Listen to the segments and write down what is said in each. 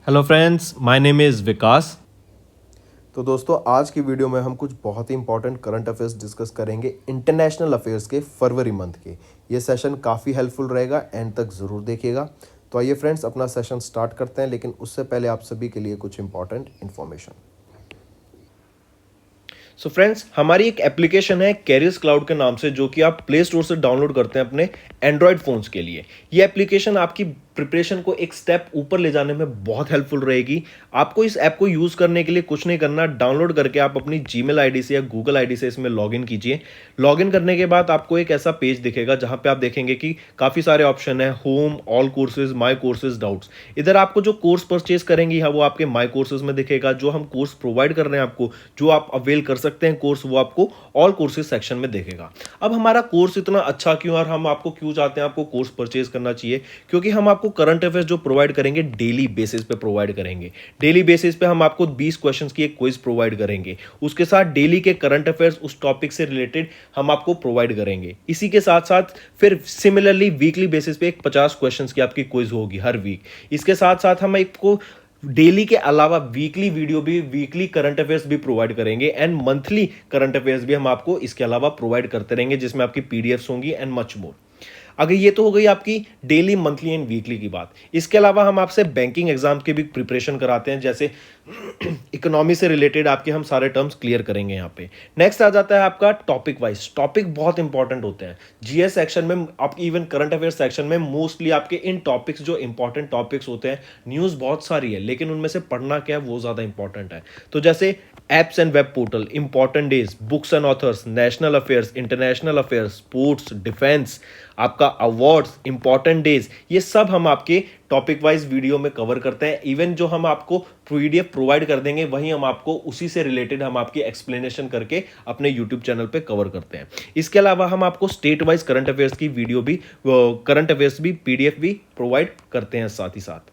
Hello friends, my name is Vikas. तो दोस्तों आज की वीडियो में हम कुछ बहुत ही इंपॉर्टेंट करंट अफेयर्स डिस्कस करेंगे इंटरनेशनल अफेयर्स के फरवरी मंथ के। ये सेशन काफ़ी हेल्पफुल रहेगा, एंड तक ज़रूर देखिएगा। तो आइए फ्रेंड्स अपना सेशन स्टार्ट करते हैं, लेकिन उससे पहले आप सभी के लिए कुछ इंपॉर्टेंट इन्फॉर्मेशन। सो फ्रेंड्स, हमारी एक एप्लीकेशन है कैरियर्स क्लाउड के नाम से, जो कि आप प्ले स्टोर से डाउनलोड करते हैं अपने एंड्रॉयड फोन्स के लिए। ये एप्लीकेशन आपकी प्रिपरेशन को एक स्टेप ऊपर ले जाने में बहुत हेल्पफुल रहेगी। आपको इस ऐप को यूज करने के लिए कुछ नहीं करना, डाउनलोड करके आप अपनी जीमेल आईडी से या गूगल आईडी से इसमें लॉगिन कीजिए। लॉगिन करने के बाद आपको एक ऐसा पेज दिखेगा जहां पे आप देखेंगे कि काफी सारे ऑप्शन है, home, all courses, my courses, doubts. इधर आपको जो कोर्स परचेज करेंगे वो आपके माय कोर्सेज में दिखेगा। जो हम कोर्स प्रोवाइड कर रहे हैं आपको, जो आप अवेल कर सकते हैं कोर्स, वो आपको ऑल कोर्सेज सेक्शन में देखेगा। अब हमारा कोर्स इतना अच्छा क्यों, और हम आपको क्यों चाहते हैं आपको कोर्स परचेज करना चाहिए? क्योंकि हम आपको करंट अफेयर्स जो प्रोवाइड करेंगे डेली बेसिस पे प्रोवाइड करेंगे। डेली बेसिस पे हम आपको 20 क्वेश्चंस की एक क्विज प्रोवाइड करेंगे। उसके साथ डेली के करंट अफेयर्स उस टॉपिक से रिलेटेड हम आपको प्रोवाइड करेंगे। इसी के साथ साथ फिर सिमिलरली वीकली बेसिस पे एक 50 क्वेश्चंस की आपकी क्विज होगी हर वीक। इसके साथ साथ हम आपको डेली के अलावा वीकली वीडियो भी, वीकली करंट अफेयर्स भी प्रोवाइड करेंगे, एंड मंथली करंट अफेयर्स भी हम आपको इसके अलावा प्रोवाइड करते रहेंगे, जिसमें आपकी पीडीएफ्स होंगी एंड मच मोर। अगर ये तो हो गई आपकी डेली, मंथली एंड वीकली की बात। इसके अलावा हम आपसे बैंकिंग एग्जाम की भी प्रिपरेशन कराते हैं, जैसे इकोनॉमी से रिलेटेड आपके हम सारे टर्म्स क्लियर करेंगे यहाँ पे। नेक्स्ट आ जाता है आपका टॉपिक वाइज। टॉपिक बहुत इंपॉर्टेंट होते हैं जीएस सेक्शन में, आपकी इवन करंट अफेयर सेक्शन में मोस्टली आपके इन टॉपिक्स, जो इंपॉर्टेंट टॉपिक्स होते हैं, न्यूज़ बहुत सारी है लेकिन उनमें से पढ़ना क्या है वो ज़्यादा इंपॉर्टेंट है। तो जैसे apps and web portal, important days, books and authors, national affairs, international affairs, sports, defence, आपका अवार्ड्स, इंपॉर्टेंट डेज, ये सब हम आपके टॉपिक वाइज वीडियो में कवर करते हैं। इवन जो हम आपको पीडीएफ प्रोवाइड कर देंगे वहीं हम आपको उसी से रिलेटेड हम आपकी एक्सप्लेनेशन करके अपने यूट्यूब चैनल पे कवर करते हैं। इसके अलावा हम आपको स्टेट वाइज करंट अफेयर्स की वीडियो भी, करंट अफेयर्स भी, पीडीएफ भी प्रोवाइड करते हैं साथ ही साथ।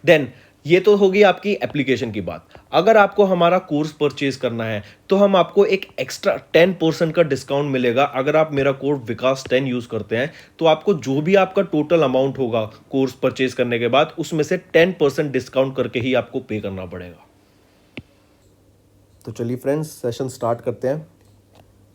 देन ये तो होगी आपकी एप्लीकेशन की बात। अगर आपको हमारा कोर्स परचेज करना है तो हम आपको एक एक्स्ट्रा 10% का डिस्काउंट मिलेगा। अगर आप मेरा कोड विकास 10 यूज करते हैं तो आपको जो भी आपका टोटल अमाउंट होगा कोर्स परचेज करने के बाद, उसमें से 10% डिस्काउंट करके ही आपको पे करना पड़ेगा। तो चलिए फ्रेंड्स सेशन स्टार्ट करते हैं।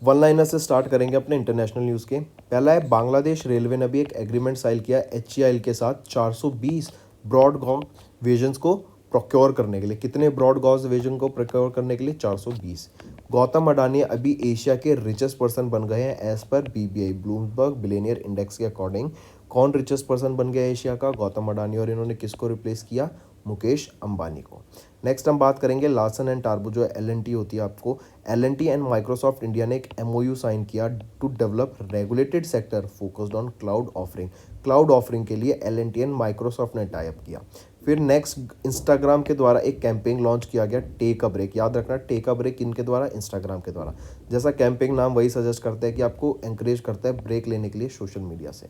वन लाइनर से स्टार्ट करेंगे अपने इंटरनेशनल न्यूज़ के। पहला है, बांग्लादेश रेलवे ने भी एक एग्रीमेंट साइन किया HCIL के साथ 420 ब्रॉड गॉज विजन्स को प्रोक्योर करने के लिए। कितने ब्रॉड गॉज विजन को प्रोक्योर करने के लिए? 420। गौतम अडानी अभी एशिया के रिचेस्ट पर्सन बन गए हैं as per BBI Bloomberg billionaire index के अकॉर्डिंग। कौन रिचेस्ट पर्सन बन गया एशिया का? गौतम अडानी। और इन्होंने किसको रिप्लेस किया? मुकेश अंबानी को। नेक्स्ट हम बात करेंगे लार्सन एंड टार्बो, जो LNT होती है आपको। LNT एंड माइक्रोसॉफ्ट इंडिया ने एक MOU साइन किया to develop regulated sector focused on cloud offering. Cloud offering के लिए LNT एंड माइक्रोसॉफ्ट ने टाई अप किया। फिर नेक्स्ट, इंस्टाग्राम के द्वारा एक कैंपेन लॉन्च किया गया, टेक अ ब्रेक। याद रखना, टेक अ ब्रेक इनके द्वारा, इंस्टाग्राम के द्वारा। जैसा कैंपेन नाम वही सजेस्ट करता है कि आपको एंकरेज करता है ब्रेक लेने के लिए सोशल मीडिया से।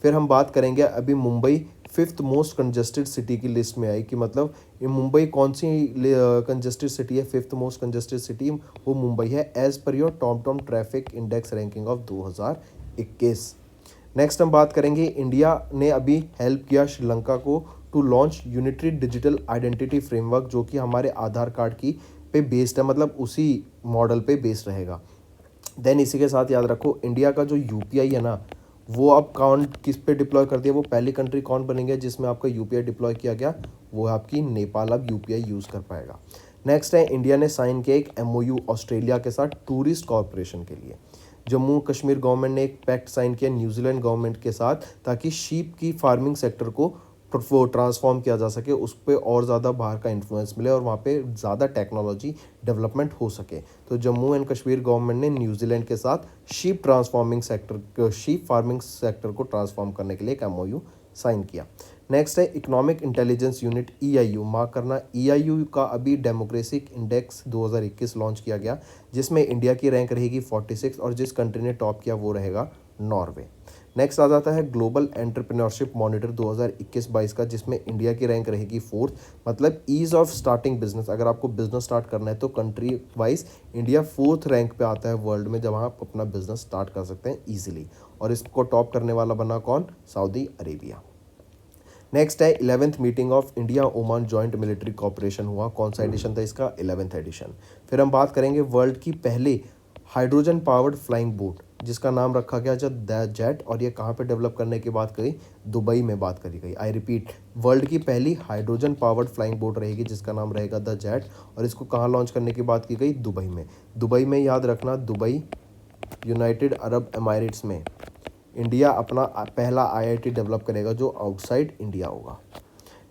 फिर हम बात करेंगे, अभी Mumbai 5th most congested city की लिस्ट में आई, कि मतलब ये मुंबई कौन सी कंजेस्टेड सिटी है? 5th मोस्ट कंजेस्टेड सिटी वो मुंबई है, as per your Tom traffic index ranking of 2021। Next हम बात करेंगे, इंडिया ने अभी हेल्प किया श्रीलंका को to launch unitary digital identity framework, जो कि हमारे आधार कार्ड की पे बेस्ड है, मतलब उसी मॉडल पे बेस्ड रहेगा। देन इसी के साथ याद रखो, इंडिया का जो UPI है ना, वो अब कौन किस पे डिप्लॉय कर दिया? वो पहली कंट्री कौन बनेंगे जिसमें आपका UPI डिप्लॉय किया गया? वो है आपकी नेपाल, अब UPI यूज़ कर पाएगा। नेक्स्ट है, इंडिया ने साइन किया एक MOU ऑस्ट्रेलिया के साथ टूरिस्ट कॉर्पोरेशन के लिए। जम्मू कश्मीर गवर्नमेंट ने एक पैक्ट साइन किया न्यूजीलैंड गवर्नमेंट के साथ, ताकि शीप की फार्मिंग सेक्टर को ट्रांसफॉर्म किया जा सके, उस पर और ज़्यादा बाहर का इन्फ्लुएंस मिले और वहाँ पे ज़्यादा टेक्नोलॉजी डेवलपमेंट हो सके। तो जम्मू एंड कश्मीर गवर्नमेंट ने न्यूजीलैंड के साथ शीप फार्मिंग सेक्टर को ट्रांसफॉर्म करने के लिए एक MOU साइन किया। नेक्स्ट है, economic intelligence unit EIU। Mark करना, EIU का अभी डेमोक्रेसिक इंडेक्स 2021 लॉन्च किया गया, जिसमें इंडिया की रैंक रहेगी 46, और जिस कंट्री ने टॉप किया वो रहेगा नॉर्वे। नेक्स्ट आ जाता है ग्लोबल एंटरप्रेन्योरशिप मॉनिटर 2021-22 का, जिसमें इंडिया की रैंक रहेगी 4th। मतलब ईज ऑफ स्टार्टिंग बिजनेस, अगर आपको बिजनेस स्टार्ट करना है तो country wise India 4th rank पे आता है वर्ल्ड में, जहाँ आप अपना बिजनेस स्टार्ट कर सकते हैं ईजिली। और इसको टॉप करने वाला बना कौन? Saudi Arabia. नेक्स्ट है 11th meeting of India Oman joint military cooperation हुआ। कौन सा एडिशन था इसका? 11th addition. फिर हम बात करेंगे वर्ल्ड की पहले हाइड्रोजन पावर्ड फ्लाइंग बोट जिसका नाम रखा गया द जेट, और ये कहाँ पे डेवलप करने की बात करी? दुबई में बात करी गई। आई रिपीट, वर्ल्ड की पहली हाइड्रोजन पावर्ड फ्लाइंग बोट रहेगी जिसका नाम रहेगा द जेट, और इसको कहाँ लॉन्च करने की बात की गई? दुबई में। दुबई में याद रखना, दुबई यूनाइटेड अरब एमारेट्स में इंडिया अपना पहला आईआईटी डेवलप करेगा जो आउटसाइड इंडिया होगा।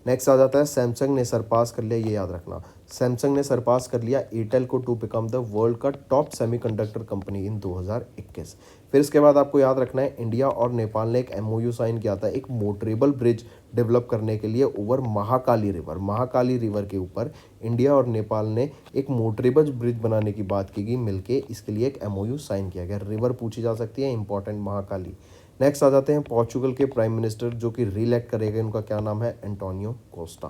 नेक्स्ट आ जाता है सैमसंग ने सरपास कर लिया, ये याद रखना, सैमसंग ने सरपास कर लिया एयरटेल को टू बिकम द वर्ल्ड का टॉप सेमीकंडक्टर कंपनी इन 2021। फिर इसके बाद आपको याद रखना है इंडिया और नेपाल ने एक एमओयू साइन किया था एक मोटरेबल ब्रिज डेवलप करने के लिए over Mahakali river. Mahakali river के ऊपर इंडिया और नेपाल ने एक मोटरेबल ब्रिज बनाने की बात की गई मिलके, इसके लिए एक एमओयू साइन किया गया। रिवर पूछी जा सकती है इंपॉर्टेंट, महाकाली। नेक्स्ट आ जाते हैं पोर्चुगल के प्राइम मिनिस्टर जो कि रीइलेक्ट करेंगे, उनका क्या नाम है? Antonio Costa.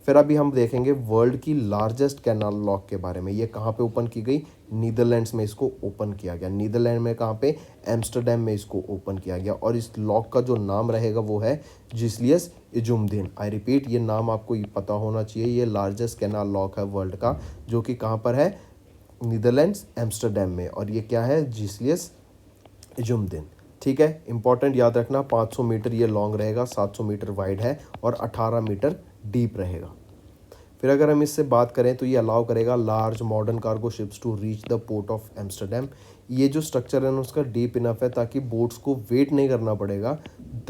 फिर अभी हम देखेंगे वर्ल्ड की लार्जेस्ट कैनाल लॉक के बारे में। ये कहाँ पे ओपन की गई? नीदरलैंड्स में इसको ओपन किया गया। नीदरलैंड में कहाँ पे? एम्स्टरडेम में इसको ओपन किया गया, और इस लॉक का जो नाम रहेगा वो है जिसलियस इजुमदिन। आई रिपीट, ये नाम आपको पता होना चाहिए। ये लार्जेस्ट कैनाल लॉक है वर्ल्ड का, जो कि कहाँ पर है? नीदरलैंड्स एम्स्टरडेम में, और ये क्या है? जिसलियस इजुमदिन। ठीक है, इंपॉर्टेंट याद रखना, 500 मीटर ये लॉन्ग रहेगा, 700 मीटर वाइड है और 18 मीटर डीप रहेगा। फिर अगर हम इससे बात करें तो ये अलाउ करेगा large modern cargo ships to reach the port of Amsterdam. ये जो स्ट्रक्चर है ना उसका डीप इनफ है ताकि बोट्स को वेट नहीं करना पड़ेगा।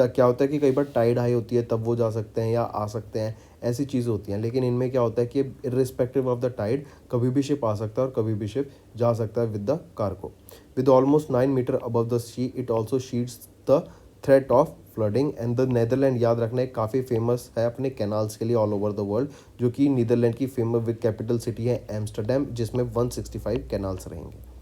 क्या होता है कि कई बार टाइड हाई होती है तब वो जा सकते हैं या आ सकते हैं, ऐसी चीज़ होती हैं, लेकिन इनमें क्या होता है कि इर्रिस्पेक्टिव ऑफ द टाइड कभी भी शिप आ सकता है और कभी भी शिप जा सकता है with the cargo. With almost 9 meter above the sea it also sheets the threat of flooding and the Netherland. याद रखना है काफ़ी फेमस है अपने कैनाल्स के लिए ऑल ओवर द वर्ल्ड, जो कि नीदरलैंड की फेमस विद कैपिटल सिटी है एम्स्टरडेम, जिसमें 165 कैनाल्स रहेंगे।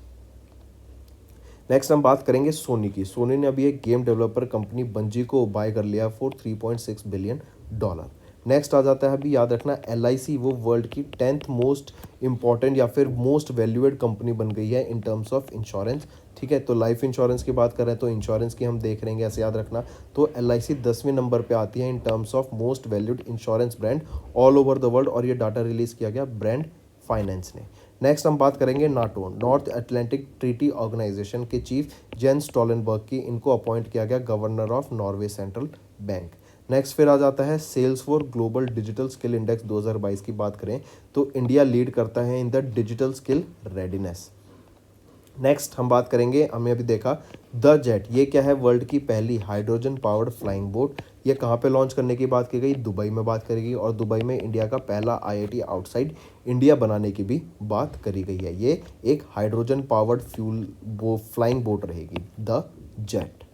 नेक्स्ट हम बात करेंगे सोनी की। सोनी ने अभी एक गेम डेवलपर कंपनी बंजी को बाय कर लिया फॉर $3.6 बिलियन। नेक्स्ट आ जाता है अभी याद रखना LIC, वो वर्ल्ड की 10th मोस्ट इंपॉर्टेंट या फिर मोस्ट वैल्यूएड कंपनी बन गई है इन टर्म्स ऑफ इंश्योरेंस। ठीक है, तो लाइफ इंश्योरेंस की बात करें तो इंश्योरेंस की हम देख रहेंगे, ऐसे याद रखना। तो LIC 10वें नंबर पे आती है in terms of most valued insurance brand all over the world, और ये डाटा रिलीज किया गया ब्रांड फाइनेंस ने। नेक्स्ट हम बात करेंगे NATO, North Atlantic Treaty Organization के चीफ जेंस स्टोलनबर्ग की, इनको अपॉइंट किया गया governor of Norway central bank. Next फिर आ जाता है sales for global digital skill index 2022 की बात करें तो इंडिया लीड करता है in the digital skill readiness. Next हम बात करेंगे, हमने अभी देखा द जेट, ये क्या है? वर्ल्ड की पहली हाइड्रोजन पावर्ड फ्लाइंग बोट। ये कहाँ पे लॉन्च करने की बात की गई? दुबई में बात करेगी, और दुबई में इंडिया का पहला IIT आउटसाइड इंडिया बनाने की भी बात करी गई है। ये एक hydrogen powered fuel flying boat रहेगी, द जेट।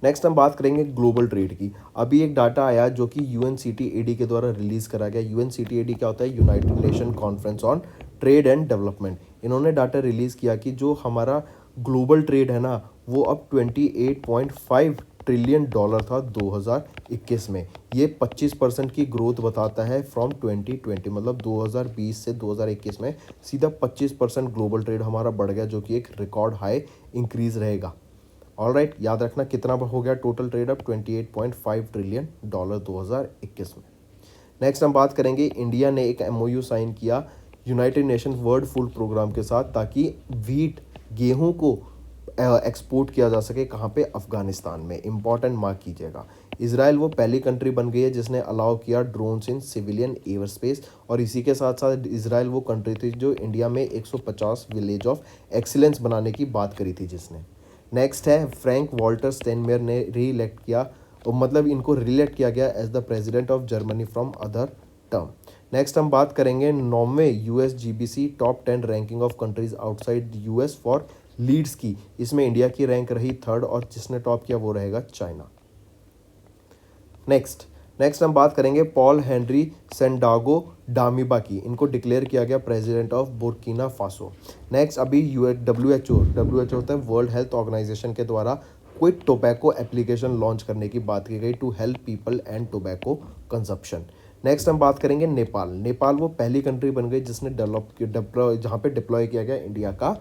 नेक्स्ट हम बात करेंगे ग्लोबल ट्रेड की। अभी एक डाटा आया जो कि UNCTAD के द्वारा रिलीज करा गया। UNCTAD क्या होता है? United nation conference on trade and development. इन्होंने डाटा रिलीज किया कि जो हमारा ग्लोबल ट्रेड है ना वो अब $28.5 ट्रिलियन था 2021 में। ये 25% की ग्रोथ बताता है फ्रॉम 2020, मतलब 2020 से 2021 में सीधा 25% ग्लोबल ट्रेड हमारा बढ़ गया, जो कि एक रिकॉर्ड हाई इंक्रीज रहेगा। ऑलराइट, याद रखना कितना हो गया टोटल ट्रेड अब? $28.5 ट्रिलियन 2021 में। नेक्स्ट हम बात करेंगे, इंडिया ने एक MOU साइन किया United Nation World Food Programme के साथ ताकि व्हीट गेहूं को एक्सपोर्ट किया जा सके। कहाँ पे? अफगानिस्तान में। इंपॉर्टेंट मार्क कीजिएगा। इजराइल वो पहली कंट्री बन गई है जिसने अलाउ किया ड्रोन्स इन सिविलियन एयर स्पेस, और इसी के साथ साथ इजराइल वो कंट्री थी जो इंडिया में 150 विलेज ऑफ एक्सीलेंस बनाने की बात करी थी जिसने। नेक्स्ट है फ्रैंक वॉल्टर स्टेनमेयर ने रीइलेक्ट किया, और मतलब इनको रीइलेक्ट किया गया as the president of Germany from other term. Next हम बात करेंगे 9वें USGBC top 10 ranking of countries outside US for LEEDs की। इसमें इंडिया की रैंक रही 3rd, और जिसने टॉप किया वो रहेगा चाइना। नेक्स्ट हम बात करेंगे पॉल हेनरी सेंडागो डामिबा की, इनको डिक्लेयर किया गया president of Burkina Faso. Next अभी WHO होता है वर्ल्ड हेल्थ ऑर्गेनाइजेशन के द्वारा क्विट टोबैको एप्लीकेशन लॉन्च करने की बात की गई to help people and tobacco consumption. Next हम बात करेंगे नेपाल वो पहली कंट्री बन गई जिसने जहाँ पे डिप्लॉय किया गया इंडिया का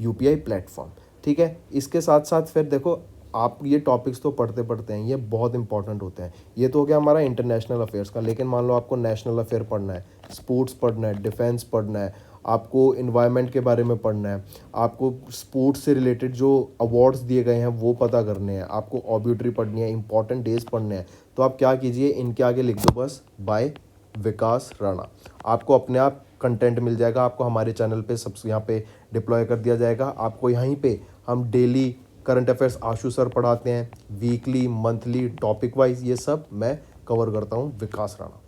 UPI प्लेटफॉर्म। ठीक है, इसके साथ साथ फिर देखो आप ये टॉपिक्स तो पढ़ते पढ़ते हैं, ये बहुत इंपॉर्टेंट होते हैं। ये तो हो गया हमारा इंटरनेशनल अफेयर्स का। लेकिन मान लो आपको नेशनल अफेयर पढ़ना है, स्पोर्ट्स पढ़ना है, डिफेंस पढ़ना है, आपको इन्वायरमेंट के बारे में पढ़ना है, आपको स्पोर्ट्स से रिलेटेड जो अवार्ड्स दिए गए हैं वो पता करने हैं, आपको ऑब्यूटरी पढ़नी है, इंपॉर्टेंट डेज पढ़ने हैं, तो आप क्या कीजिए, इनके आगे लिख दो बस बाय विकास राणा। आपको अपने आप कंटेंट मिल जाएगा, आपको हमारे चैनल पे सब यहाँ पे डिप्लॉय कर दिया जाएगा। आपको यहीं पे हम डेली करंट अफेयर्स आशु सर पढ़ाते हैं, वीकली, मंथली, टॉपिक वाइज, ये सब मैं कवर करता हूँ विकास राणा।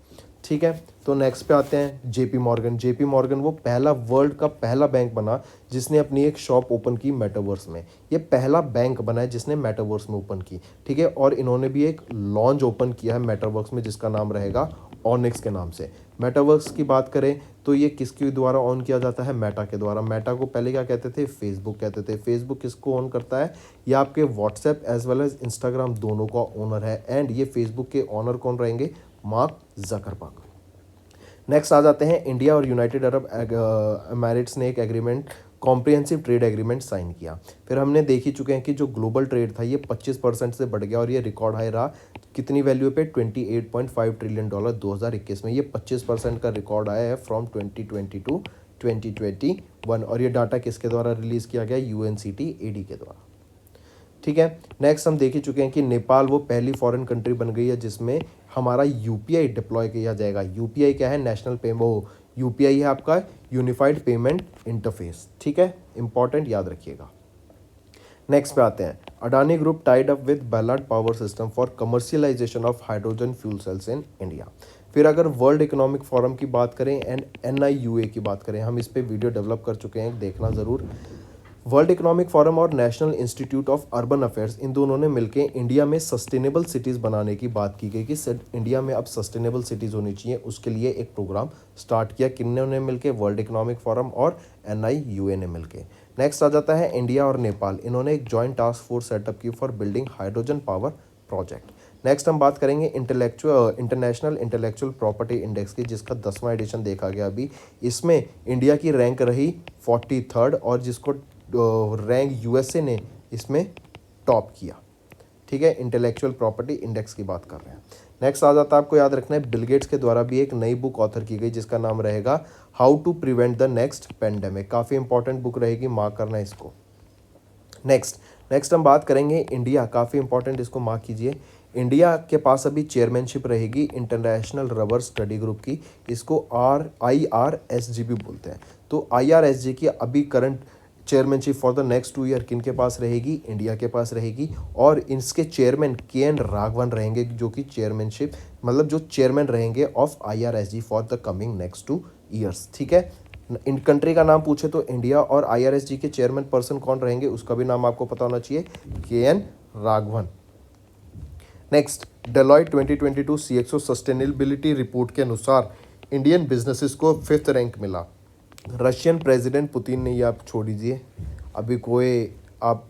ठीक है, तो नेक्स्ट पे आते हैं जेपी मॉर्गन। जेपी मॉर्गन वो पहला, वर्ल्ड का पहला बैंक बना जिसने अपनी एक शॉप ओपन की मेटावर्स में। ये पहला बैंक बना है जिसने मेटावर्स में ओपन की। ठीक है, और इन्होंने भी एक लॉन्च ओपन किया है मेटावर्स में जिसका नाम रहेगा ऑनिक्स के नाम से। मेटावर्स की बात करें तो ये किसके द्वारा ऑन किया जाता है, मेटा के द्वारा। मेटा को पहले क्या कहते थे, फेसबुक कहते थे। फेसबुक किसको ऑन करता है, ये आपके WhatsApp as well as Instagram दोनों का ओनर है। एंड ये फेसबुक के ऑनर कौन रहेंगे, मार्क जकरबर्ग। नेक्स्ट आ जाते हैं, इंडिया और यूनाइटेड अरब एमिरेट्स ने एक agreement, comprehensive trade agreement sign किया। फिर हमने देख ही चुके हैं कि जो ग्लोबल ट्रेड था ये 25% से बढ़ गया और ये रिकॉर्ड हाई रहा। कितनी वैल्यू पे, $28.5 ट्रिलियन 2021 में। ये 25% का रिकॉर्ड आया है फ्रॉम 2020 टू 2021। और ये डाटा किसके द्वारा रिलीज़ किया गया, UNCTAD के द्वारा। ठीक है, नेक्स्ट हम देख ही चुके हैं कि नेपाल वो पहली फॉरेन कंट्री बन गई है जिसमें हमारा यूपीआई डिप्लॉय किया जाएगा। यूपीआई क्या है, नेशनल पेमेंट, यूपीआई है आपका यूनिफाइड पेमेंट इंटरफेस। ठीक है, इंपॉर्टेंट, याद रखिएगा। नेक्स्ट पे आते हैं, Adani group tied up with ballad power system for commercialisation of hydrogen fuel cells in India. फिर अगर वर्ल्ड इकोनॉमिक फोरम की बात करें एंड NIUA की बात करें, हम इस पे वीडियो डेवलप कर चुके हैं, देखना ज़रूर। वर्ल्ड इकोनॉमिक फोरम और national institute of urban affairs, इन दोनों ने मिलकर इंडिया में सस्टेनेबल सिटीज़ बनाने की बात की गई कि इंडिया में अब सस्टेनेबल सिटीज़ होनी चाहिए। उसके लिए एक प्रोग्राम स्टार्ट किया, किन्होंने मिलकर, वर्ल्ड इकोनॉमिक फोरम और NIUA ने मिलकर। नेक्स्ट आ जाता है इंडिया और नेपाल, इन्होंने एक जॉइंट टास्क फोर्स सेटअप की for building hydrogen power project. Next हम बात करेंगे इंटरनेशनल इंटेलेक्चुअल प्रॉपर्टी इंडेक्स की, जिसका 10वां एडिशन देखा गया अभी। इसमें इंडिया की रैंक रही 43rd और जिसको रैंक USA ने इसमें टॉप किया। ठीक है, इंटेलेक्चुअल प्रॉपर्टी इंडेक्स की बात कर रहे हैं। नेक्स्ट आ जाता है, आपको याद रखना है, बिल गेट्स के द्वारा भी एक नई बुक ऑथर की गई जिसका नाम रहेगा how to prevent the next pandemic. काफ़ी इंपॉर्टेंट बुक रहेगी, मार्क करना है इसको। नेक्स्ट हम बात करेंगे इंडिया, काफ़ी इंपॉर्टेंट, इसको मार्क कीजिए। इंडिया के पास अभी चेयरमैनशिप रहेगी इंटरनेशनल रबर स्टडी ग्रुप की, इसको IRSG भी बोलते हैं। तो IRSG की अभी current chairmanship for the next 2 year किनके पास रहेगी, इंडिया के पास रहेगी। और इसके चेयरमैन KN राघवन रहेंगे, जो कि चेयरमैनशिप मतलब जो चेयरमैन रहेंगे of IRSG for the coming next 2 years. ठीक है, इन कंट्री का नाम पूछे तो इंडिया और IRSG के चेयरमैन पर्सन कौन रहेंगे उसका भी नाम आपको पता होना चाहिए, KN Raghavan. Next, Deloitte 2022 CXO sustainability report के अनुसार इंडियन बिजनेसेस को 5th रैंक मिला। रशियन प्रेसिडेंट पुतिन ने, ये आप छोड़ दीजिए, अभी कोई आप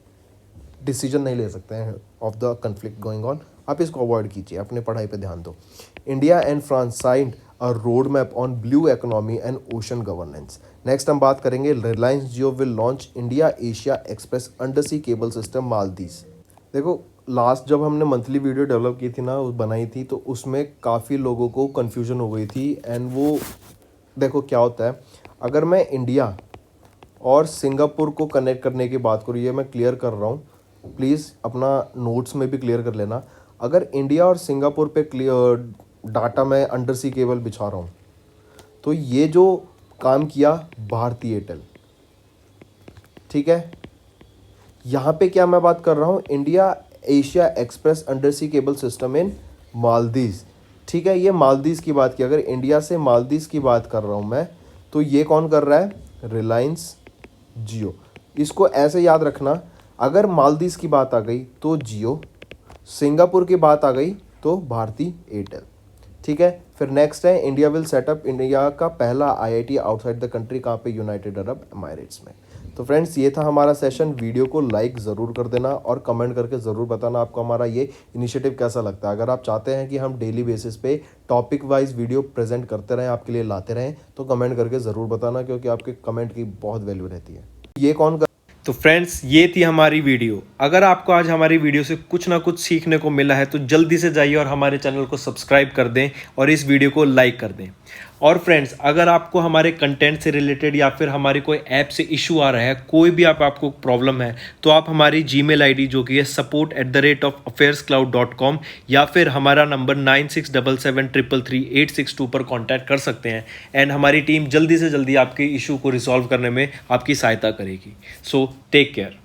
डिसीजन नहीं ले सकते हैं of the conflict going on, आप इसको अवॉइड कीजिए, अपने पढ़ाई पे ध्यान दो। India and France signed a road map on blue economy and ocean governance. Next हम बात करेंगे, Reliance Jio will launch India Asia express under C cable system Maldives. देखो, लास्ट जब हमने मंथली वीडियो डेवलप की थी ना, बनाई थी, तो उसमें काफ़ी लोगों को कन्फ्यूजन हो गई थी। एंड वो देखो क्या होता है, अगर मैं इंडिया और सिंगापुर को कनेक्ट करने की बात करूँ, ये मैं क्लियर कर रहा हूँ, प्लीज़ अपना नोट्स में भी क्लियर कर लेना। अगर इंडिया और सिंगापुर पे क्लियर डाटा मैं अंडर सी केबल बिछा रहा हूँ, तो ये जो काम किया भारती एयरटेल, ठीक है, यहाँ पे क्या मैं बात कर रहा हूँ, India Asia express under C cable system in Maldives. ठीक है, ये मालदीव की बात की, अगर इंडिया से मालदीव की बात कर रहा हूँ मैं, तो ये कौन कर रहा है, रिलायंस जियो। इसको ऐसे याद रखना, अगर मालदीव की बात आ गई तो जियो, सिंगापुर की बात आ गई तो भारती एयरटेल। ठीक है, फिर नेक्स्ट है, इंडिया विल सेटअप इंडिया का पहला IIT आउटसाइड द कंट्री, कहाँ पे, यूनाइटेड अरब एमिरेट्स में। तो फ्रेंड्स, ये था हमारा सेशन। वीडियो को लाइक ज़रूर कर देना और कमेंट करके ज़रूर बताना आपको हमारा ये इनिशिएटिव कैसा लगता है। अगर आप चाहते हैं कि हम डेली बेसिस पे टॉपिक वाइज वीडियो प्रेजेंट करते रहें, आपके लिए लाते रहें, तो कमेंट करके ज़रूर बताना, क्योंकि आपके कमेंट की बहुत वैल्यू रहती है। ये कौन कर तो फ्रेंड्स ये थी हमारी वीडियो। अगर आपको आज हमारी वीडियो से कुछ ना कुछ सीखने को मिला है तो जल्दी से जाइए और हमारे चैनल को सब्सक्राइब कर दें और इस वीडियो को लाइक कर दें। और फ्रेंड्स अगर आपको हमारे कंटेंट से रिलेटेड या फिर हमारे कोई ऐप से इशू आ रहा है, कोई भी आपको प्रॉब्लम है, तो आप हमारी जीमेल आईडी जो कि है support@affairscloud.com या फिर हमारा नंबर 9677333862 पर कांटेक्ट कर सकते हैं एंड हमारी टीम जल्दी से जल्दी आपके इशू को रिजॉल्व करने में आपकी सहायता करेगी। So take care.